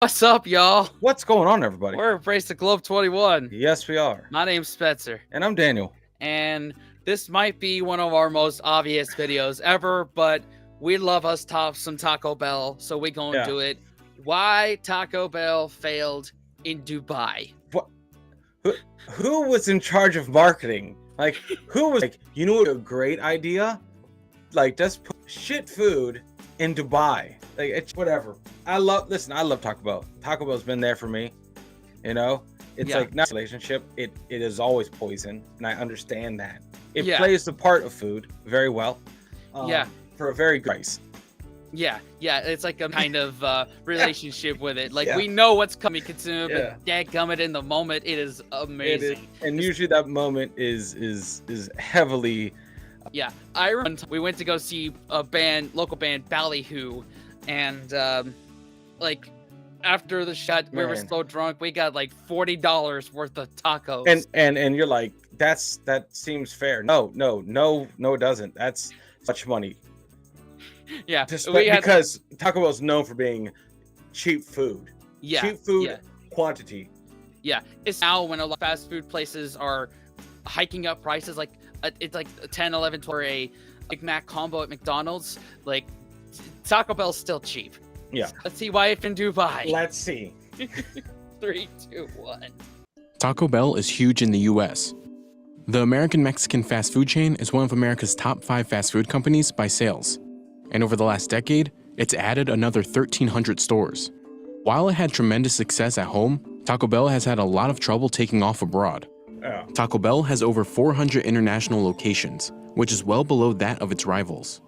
What's up, y'all? What's going on, everybody? We're Embrace the Globe 21. Yes, we are. My name's Spencer, And I'm Daniel. and this might be one of our most obvious videos ever, but we love us some Taco Bell, so we gonna do it. Why Taco Bell failed in Dubai? What? Who was in charge of marketing? Like, who was like, you know what, a great idea? Like, just put shit food in Dubai. Like, it's whatever. I love Taco Bell. Taco Bell's been there for me. You know, it's like not a relationship. It is always poison, and I understand that. It plays the part of food very well. For a very good price. Yeah, it's like a kind of relationship with it. Like we know what's coming, consume, but dadgummit, in the moment, it is amazing. It is. And usually that moment is heavily. Yeah, I remember we went to go see a local band, Ballyhoo, and like after the shot, we were so drunk, we got like $40 worth of tacos. And you're like, that seems fair. No, it doesn't. That's much money. Yeah, because Taco Bell is known for being cheap food. Yeah, cheap food quantity. Yeah, it's now when a lot of fast food places are hiking up prices, like it's like 10, 11 for a Big Mac combo at McDonald's. Like Taco Bell's still cheap. Yeah. Let's see why it's in Dubai. Let's see. 3, 2, 1. Taco Bell is huge in the US. The American Mexican fast food chain is one of America's top 5 fast food companies by sales. And over the last decade, it's added another 1,300 stores. While it had tremendous success at home, Taco Bell has had a lot of trouble taking off abroad. Taco Bell has over 400 international locations, which is well below that of its rivals.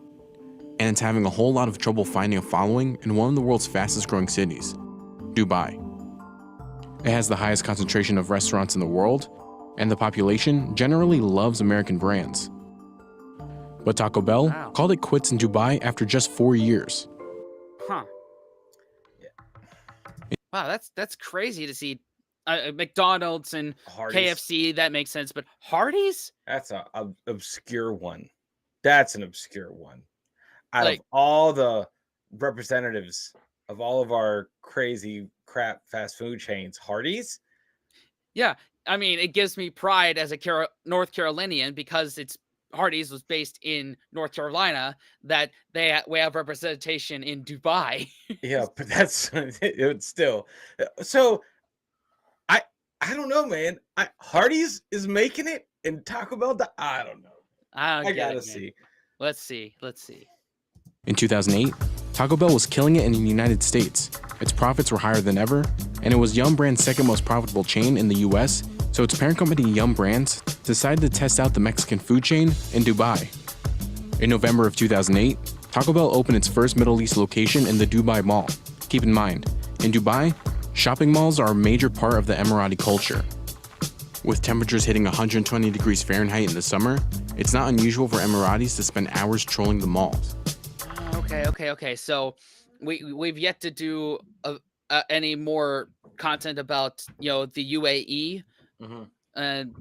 And it's having a whole lot of trouble finding a following in one of the world's fastest growing cities, Dubai. It has the highest concentration of restaurants in the world, and the population generally loves American brands. But Taco Bell called it quits in Dubai after just 4 years. Huh. Wow, that's crazy to see. McDonald's and Hardee's. KFC, that makes sense, but Hardee's? That's an obscure one. That's an obscure one. Out of all the representatives of all of our crazy crap fast food chains, Hardee's? Yeah, I mean, it gives me pride as a North Carolinian because Hardee's was based in North Carolina, that we have representation in Dubai. Yeah, but it's still. So I don't know, man. Hardee's is making it, and Taco Bell, I don't know. I gotta see. Let's see. In 2008, Taco Bell was killing it in the United States. Its profits were higher than ever, and it was Yum Brand's second most profitable chain in the US, so its parent company Yum Brands decided to test out the Mexican food chain in Dubai. In November of 2008, Taco Bell opened its first Middle East location in the Dubai Mall. Keep in mind, in Dubai, shopping malls are a major part of the Emirati culture. With temperatures hitting 120 degrees Fahrenheit in the summer, it's not unusual for Emiratis to spend hours trolling the malls. Okay. So we've yet to do any more content about the UAE,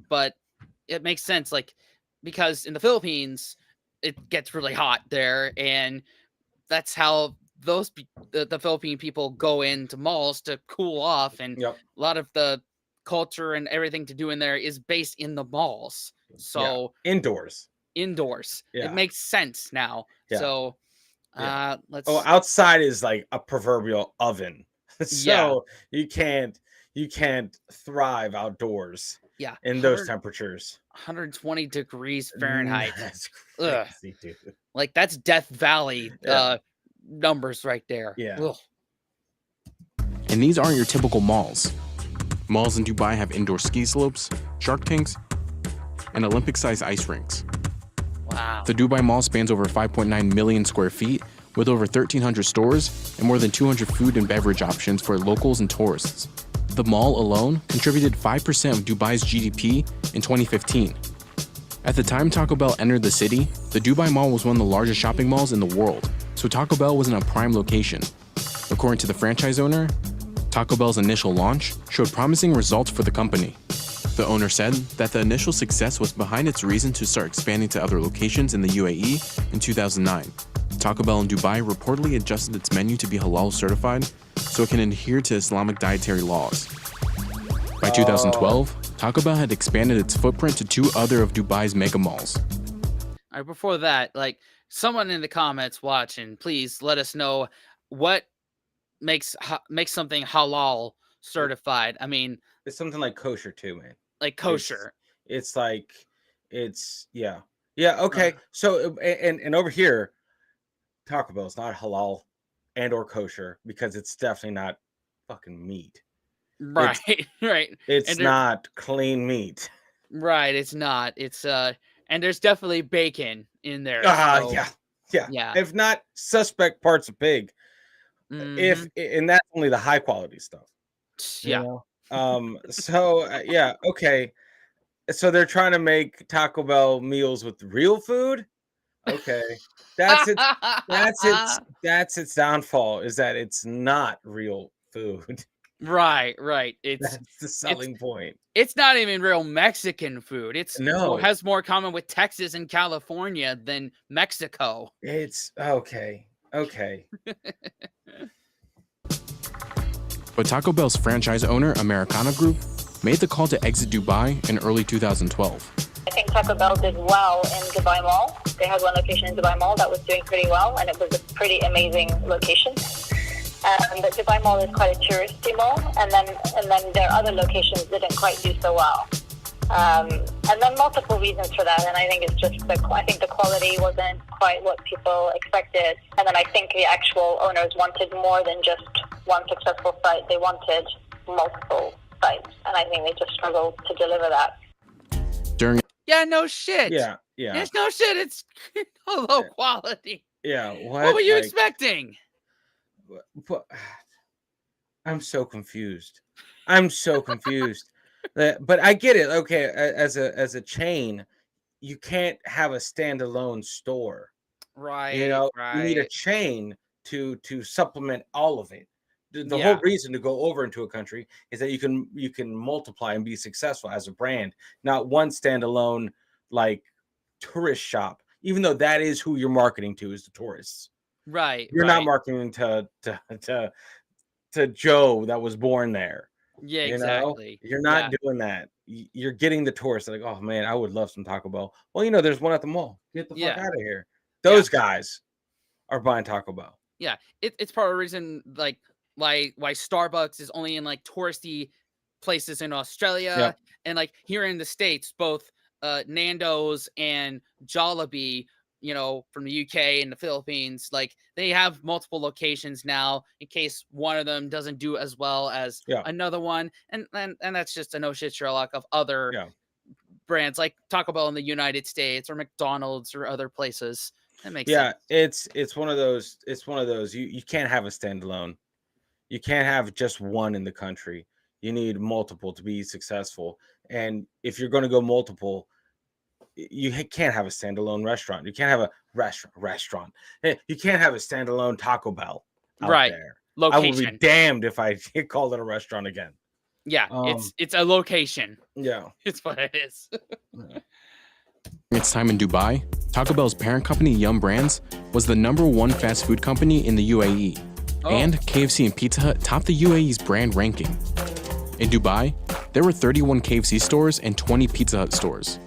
but it makes sense, like, because in the Philippines it gets really hot there, and that's how the Philippine people go into malls to cool off, and a lot of the culture and everything to do in there is based in the malls. So indoors. It makes sense now. So outside is like a proverbial oven. So you can't thrive outdoors in those temperatures. 120 degrees Fahrenheit. That's crazy, dude. Like, that's Death Valley numbers right there. Yeah. And these aren't your typical malls. Malls in Dubai have indoor ski slopes, shark tanks, and Olympic-sized ice rinks. Wow. The Dubai Mall spans over 5.9 million square feet with over 1,300 stores and more than 200 food and beverage options for locals and tourists. The mall alone contributed 5% of Dubai's GDP in 2015. At the time Taco Bell entered the city, the Dubai Mall was one of the largest shopping malls in the world, so Taco Bell was in a prime location. According to the franchise owner, Taco Bell's initial launch showed promising results for the company. The owner said that the initial success was behind its reason to start expanding to other locations in the UAE in 2009. Taco Bell in Dubai reportedly adjusted its menu to be halal certified so it can adhere to Islamic dietary laws. By 2012, Taco Bell had expanded its footprint to 2 other of Dubai's mega malls. All right, before that, like, someone in the comments watching, please let us know what makes something halal certified. I mean, It's something like kosher too, man. like kosher. It's like, yeah. Okay. So and over here, Taco Bell is not halal and or kosher because it's definitely not fucking meat. Right, right. It's not clean meat. Right, it's not. It's and there's definitely bacon in there. Yeah. Yeah. If not suspect parts of pig. Mhm. And that's only the high quality stuff. Yeah. You know? Yeah, okay. So they're trying to make Taco Bell meals with real food. Okay, that's its downfall, is that it's not real food. Right. That's the selling point. It's not even real Mexican food. It's has more common with Texas and California than Mexico. It's okay. But Taco Bell's franchise owner, Americana Group, made the call to exit Dubai in early 2012. I think Taco Bell did well in Dubai Mall. They had one location in Dubai Mall that was doing pretty well, and it was a pretty amazing location. But Dubai Mall is quite a touristy mall, and then their other locations didn't quite do so well. And then multiple reasons for that, and I think it's just I think the quality wasn't quite what people expected, and then I think the actual owners wanted more than just one successful site. They wanted multiple sites, and I think they just struggled to deliver that. Yeah, no shit. Yeah. It's no shit. It's low quality. Yeah. What were you expecting? But I'm so confused. But I get it. Okay, as a chain, you can't have a standalone store. Right. You need a chain to supplement all of it. The whole reason to go over into a country is that you can multiply and be successful as a brand, not one standalone like tourist shop. Even though that is who you're marketing to, is the tourists. Right. You're not marketing to Joe that was born there. Yeah, exactly. You're not doing that. You're getting the tourists like, oh man, I would love some Taco Bell. Well, there's one at the mall. Get the fuck out of here. Those guys are buying Taco Bell. Yeah, it's part of the reason like why Starbucks is only in like touristy places in Australia and like here in the States, both Nando's and Jollibee, from the UK and the Philippines, like they have multiple locations now in case one of them doesn't do as well as another one. And that's just a no shit Sherlock of other brands like Taco Bell in the United States or McDonald's or other places. That makes sense. It's one of those. You can't have a standalone. You can't have just one in the country. You need multiple to be successful. And if you're going to go multiple, you can't have a standalone restaurant. You can't have a restaurant. You can't have a standalone Taco Bell out there. Location. I will be damned if I call it a restaurant again. Yeah, it's a location. Yeah, it's what it is. Its time in Dubai, Taco Bell's parent company Yum Brands was the #1 fast food company in the UAE, and KFC and Pizza Hut topped the UAE's brand ranking. In Dubai, there were 31 KFC stores and 20 Pizza Hut stores.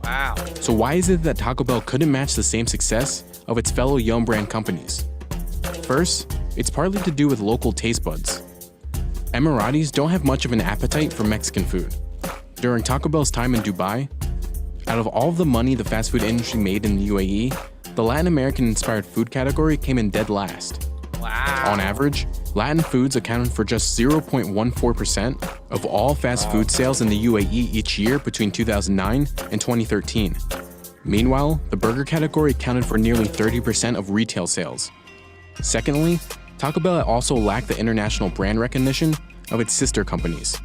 Wow. So why is it that Taco Bell couldn't match the same success of its fellow Yum brand companies? First, it's partly to do with local taste buds. Emiratis don't have much of an appetite for Mexican food. During Taco Bell's time in Dubai, out of all of the money the fast food industry made in the UAE, the Latin American-inspired food category came in dead last. Wow. On average, Latin foods accounted for just 0.14% of all fast food sales in the UAE each year between 2009 and 2013. Meanwhile, the burger category accounted for nearly 30% of retail sales. Secondly, Taco Bell also lacked the international brand recognition of its sister companies.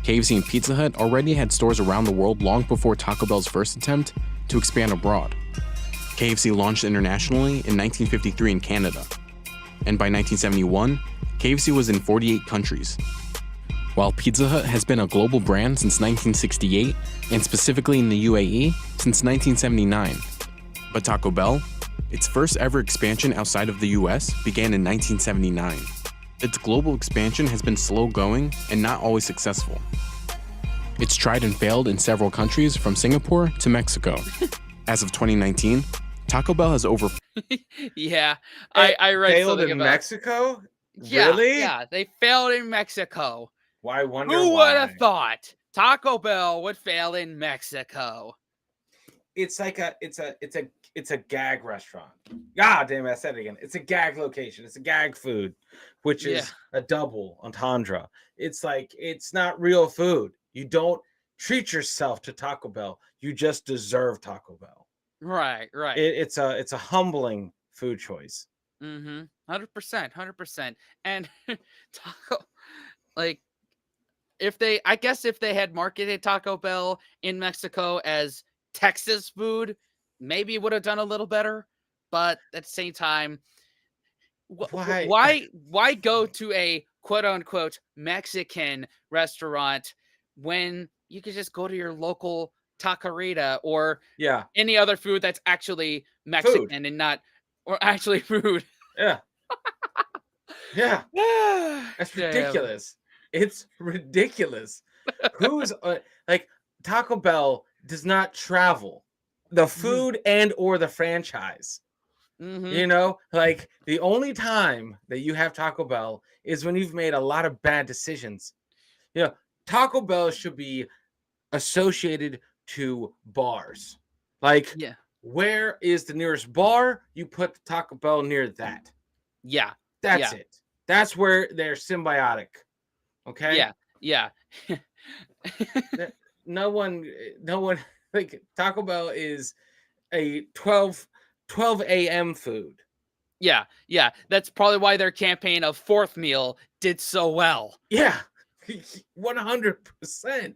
KFC and Pizza Hut already had stores around the world long before Taco Bell's first attempt to expand abroad. KFC launched internationally in 1953 in Canada, and by 1971, KFC was in 48 countries. While Pizza Hut has been a global brand since 1968, and specifically in the UAE since 1979. But Taco Bell, Its first ever expansion outside of the US began in 1979. Its global expansion has been slow going and not always successful. It's tried and failed in several countries from Singapore to Mexico. As of 2019, Taco Bell has over Yeah, I read Failed something in about Mexico? Yeah, Really? yeah, they failed in Mexico. Why wonder Who would why? have thought Taco Bell would fail in Mexico? It's like it's a gag restaurant. God damn it, I said it again. It's a gag location. It's a gag food, which is a double entendre. It's like it's not real food. You don't treat yourself to Taco Bell. You just deserve Taco Bell. Right. It's a humbling food choice. 100%. And Taco, like, I guess if they had marketed Taco Bell in Mexico as Texas food, maybe it would have done a little better. But at the same time, why go to a quote unquote Mexican restaurant when you could just go to your local taqueria or any other food that's actually Mexican and not or actually food? Yeah. That's ridiculous. It's ridiculous. Who's like Taco Bell does not travel the food and or the franchise. You know, like the only time that you have Taco Bell is when you've made a lot of bad decisions. You know, Taco Bell should be associated to bars. Like, where is the nearest bar? You put the Taco Bell near that. Yeah. That's it. That's where they're symbiotic. Okay? Yeah. No one like Taco Bell is a 12 a.m. food. Yeah. That's probably why their campaign of fourth meal did so well. Yeah. 100%.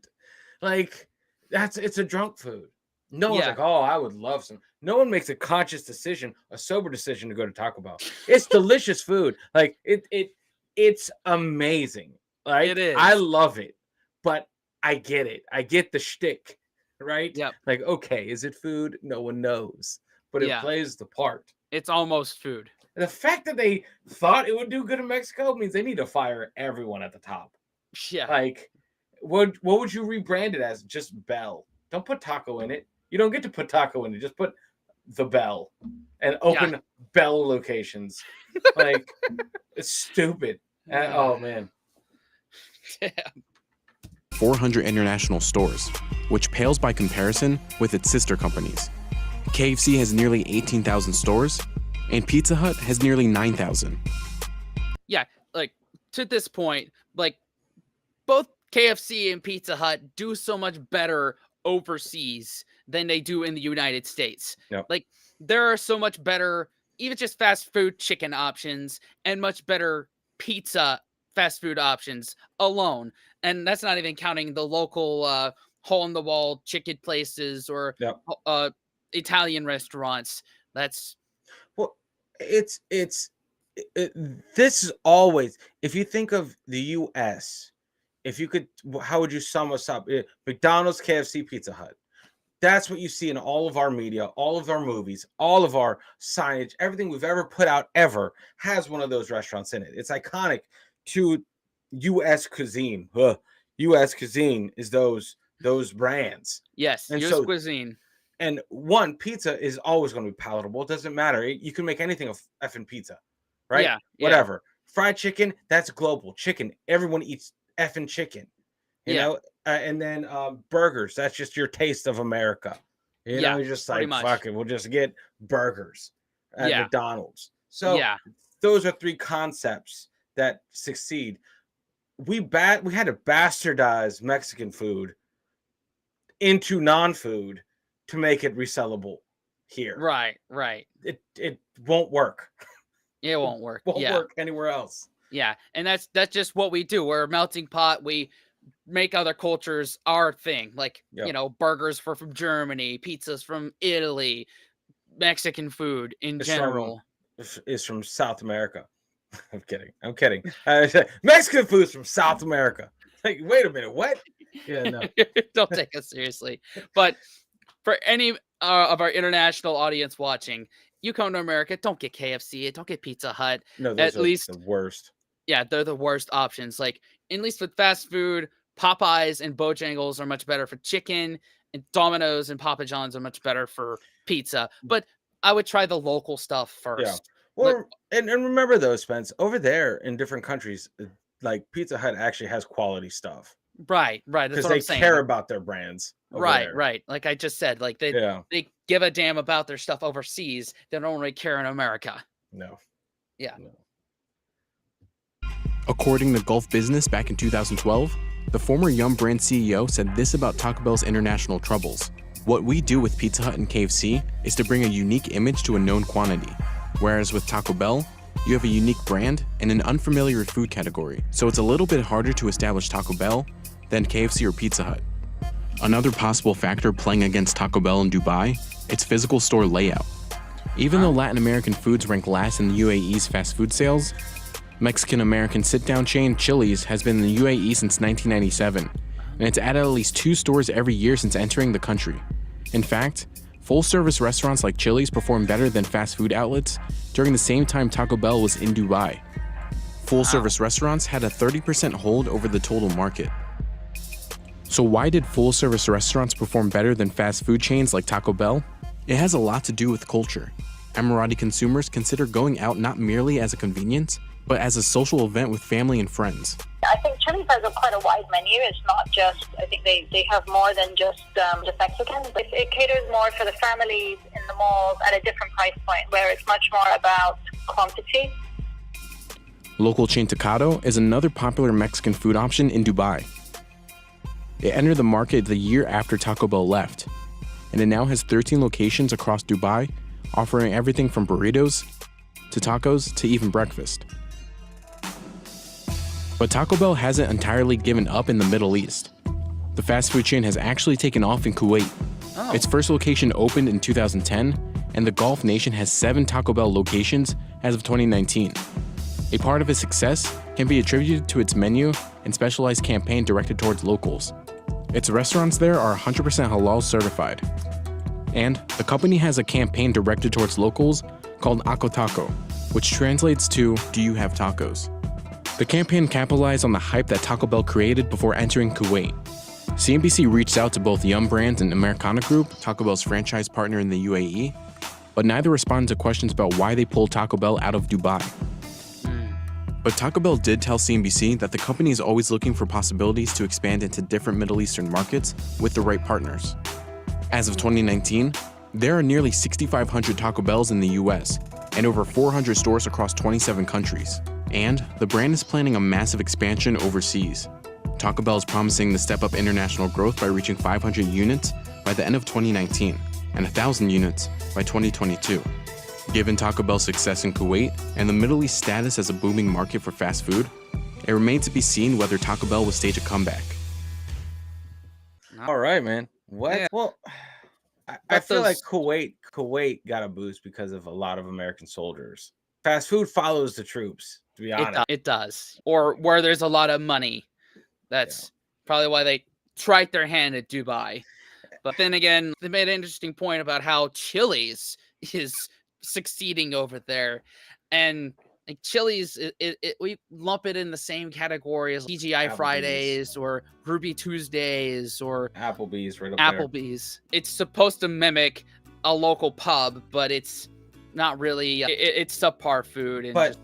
Like it's a drunk food. No one's like, oh, I would love some. No one makes a conscious decision, a sober decision to go to Taco Bell. It's delicious food. Like it's amazing. Like it is. I love it, but I get it. I get the shtick, right? Yep. Like, okay, is it food? No one knows, but it plays the part. It's almost food. The fact that they thought it would do good in Mexico means they need to fire everyone at the top. Yeah. Like, what would you rebrand it as? Just Bell. Don't put taco in it. You don't get to put taco in it. Just put the Bell and open Bell locations. Like, it's stupid. Oh, man. 400 international stores, which pales by comparison with its sister companies. KFC has nearly 18,000 stores, and Pizza Hut has nearly 9,000. Yeah, like, to this point, like, both KFC and Pizza Hut do so much better overseas than they do in the United States. Yep. Like, there are so much better, even just fast food chicken options and much better pizza fast food options alone. And that's not even counting the local hole in the wall chicken places or Italian restaurants. This is always, if you think of the US, if you could, how would you sum us up? McDonald's, KFC, Pizza Hut. That's what you see in all of our media, all of our movies, all of our signage, everything we've ever put out ever has one of those restaurants in it. It's iconic to U.S. cuisine. U.S. cuisine is those brands. Yes, and U.S. cuisine. And pizza is always going to be palatable. It doesn't matter. You can make anything of effing pizza, right? Yeah. Whatever. Fried chicken, that's global. Chicken, everyone eats effing chicken. You know? And then burgers, that's just your taste of America. You know, you're just like, fuck it, we'll just get burgers at McDonald's. So those are three concepts that succeed. We had to bastardize Mexican food into non-food to make it resellable here. Right. It won't work. It won't work. Won't work anywhere else. Yeah, and that's just what we do. We're a melting pot. We make other cultures our thing. Like, you know, burgers from Germany, pizzas from Italy, Mexican food in general. Is from South America. I'm kidding. Mexican food's from South America. Like, wait a minute, what? Yeah, no. Don't take us seriously. But for any of our international audience watching, you come to America, don't get KFC, don't get Pizza Hut. No, those At are least, the worst. yeah, they're the worst options. Like, at least with fast food, Popeyes and Bojangles are much better for chicken, and Domino's and Papa John's are much better for pizza. But I would try the local stuff first. Well, and remember though, Spence, over there in different countries, like Pizza Hut actually has quality stuff Right. That's because what they I'm saying. care about their brands. over there. Right. Like I just said, like Yeah. they give a damn about their stuff overseas. They don't really care in America. No. Yeah. No. According to Gulf Business back in 2012, the former Yum brand CEO said this about Taco Bell's international troubles. What we do with Pizza Hut and KFC is to bring a unique image to a known quantity, whereas with Taco Bell, you have a unique brand and an unfamiliar food category, so it's a little bit harder to establish Taco Bell than KFC or Pizza Hut. Another possible factor playing against Taco Bell in Dubai, its physical store layout. Even though Latin American foods rank last in the UAE's fast food sales, Mexican-American sit-down chain Chili's has been in the UAE since 1997, and it's added at least 2 stores every year since entering the country. In fact, full-service restaurants like Chili's perform better than fast food outlets during the same time Taco Bell was in Dubai. Full-service restaurants had a 30% hold over the total market. So why did full-service restaurants perform better than fast food chains like Taco Bell? It has a lot to do with culture. Emirati consumers consider going out not merely as a convenience, but as a social event with family and friends. I think Chili's has quite a wide menu. It's not just, I think they have more than just Mexican. It caters more for the families in the malls at a different price point, where it's much more about quantity. Local chain Tocado is another popular Mexican food option in Dubai. It entered the market the year after Taco Bell left, and it now has 13 locations across Dubai, offering everything from burritos to tacos to even breakfast. But Taco Bell hasn't entirely given up in the Middle East. The fast food chain has actually taken off in Kuwait. Oh. Its first location opened in 2010, and the Gulf nation has 7 Taco Bell locations as of 2019. A part of its success can be attributed to its menu and specialized campaign directed towards locals. Its restaurants there are 100% halal certified. And the company has a campaign directed towards locals called Ako Taco, which translates to "Do you have tacos?" The campaign capitalized on the hype that Taco Bell created before entering Kuwait. CNBC reached out to both Yum Brands and Americana Group, Taco Bell's franchise partner in the UAE, but neither responded to questions about why they pulled Taco Bell out of Dubai. But Taco Bell did tell CNBC that the company is always looking for possibilities to expand into different Middle Eastern markets with the right partners. As of 2019, there are nearly 6,500 Taco Bells in the US and over 400 stores across 27 countries. And the brand is planning a massive expansion overseas. Taco Bell is promising to step up international growth by reaching 500 units by the end of 2019 and 1,000 units by 2022. Given Taco Bell's success in Kuwait and the Middle East status as a booming market for fast food, it remains to be seen whether Taco Bell will stage a comeback. All right, man. What? Yeah. Well, I But feel like those- Kuwait got a boost because of a lot of American soldiers. Fast food follows the troops, to be honest. It does. Or where there's a lot of money. That's probably why they tried their hand at Dubai. But then again, they made an interesting point about how Chili's is succeeding over there. And like Chili's, we lump it in the same category as TGI Applebee's. Fridays or Ruby Tuesdays or Applebee's right up there. Applebee's. It's supposed to mimic a local pub, but it's not really. It's subpar food. And But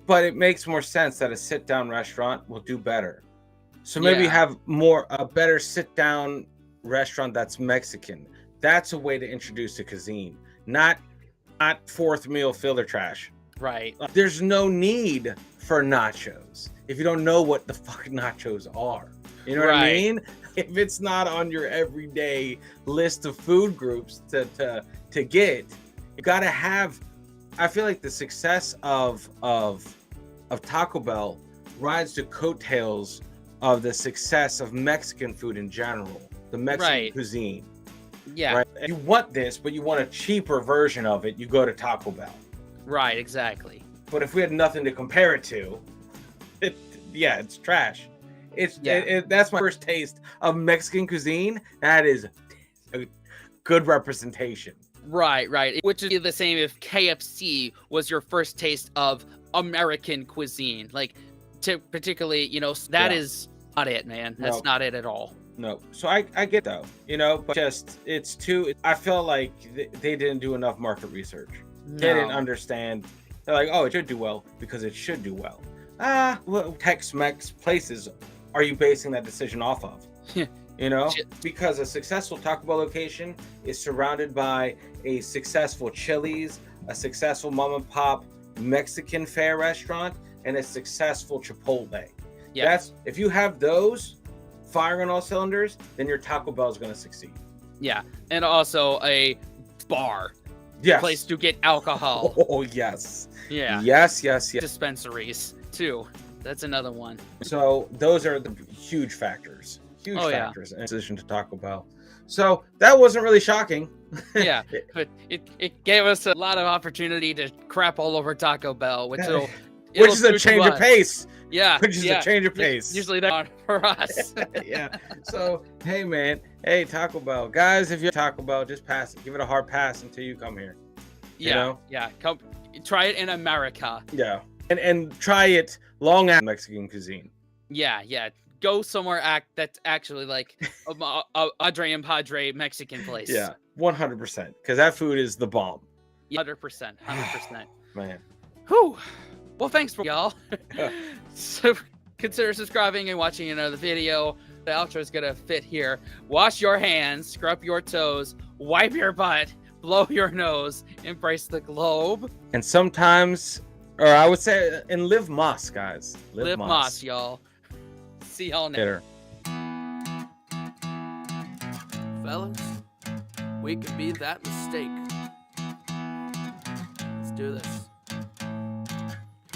but it makes more sense that a sit-down restaurant will do better. So maybe Yeah. have a better sit-down restaurant that's Mexican. That's a way to introduce the cuisine, not fourth meal filler trash. right. There's no need for nachos if you don't know what the fuck nachos are. You know what I Right. mean? If it's not on your everyday list of food groups to get, you gotta have. I feel like the success of Taco Bell rides the coattails of the success of Mexican food in general, the Mexican Right. cuisine. Yeah. Right? You want this, but you want a cheaper version of it. You go to Taco Bell. Right. Exactly. But if we had nothing to compare it to, it's trash. That's my first taste of Mexican cuisine. That is a good representation. Right, right. Which is the same if KFC was your first taste of American cuisine. Like, to particularly, that Yeah. is not it, man. That's Nope. not it at all. No. So I get though, but just it's too. I feel like they didn't do enough market research. They didn't No. understand. They're like, oh, it should do well because it should do well. What Tex-Mex places are you basing that decision off of? Shit. Because a successful Taco Bell location is surrounded by a successful Chili's, a successful mom and pop Mexican fare restaurant, and a successful Chipotle. Yeah. That's if you have those firing on all cylinders, then your Taco Bell is going to succeed. Yeah. And also a bar. Yes. Place to get alcohol. Oh yes. Yeah. Yes. Dispensaries, too. That's another one. So those are the huge factors. Huge Oh, yeah. factors in addition to Taco Bell. So that wasn't really shocking. Yeah. But it gave us a lot of opportunity to crap all over Taco Bell, which Which it'll is a do to change of us. pace. Yeah. Which is a change of pace. Usually that's for us. Yeah. So hey man, hey Taco Bell guys, if you're Taco Bell, just pass it. Give it a hard pass until you come here. Yeah. know? Yeah. Come try it in America. Yeah. And try it long after Mexican cuisine. Yeah. Go somewhere that's actually like a Padre and Padre Mexican place. Yeah. 100%. Because that food is the bomb. 100%. 100%. Man. Whew. Well, thanks for y'all. So consider subscribing and watching another video. The outro is gonna fit here. Wash your hands, scrub your toes, wipe your butt, blow your nose, embrace the globe. And sometimes, or I would say, and live Moss, guys. Live Moss, y'all. See y'all next. Later. Fellas, we could be that mistake. Let's do this.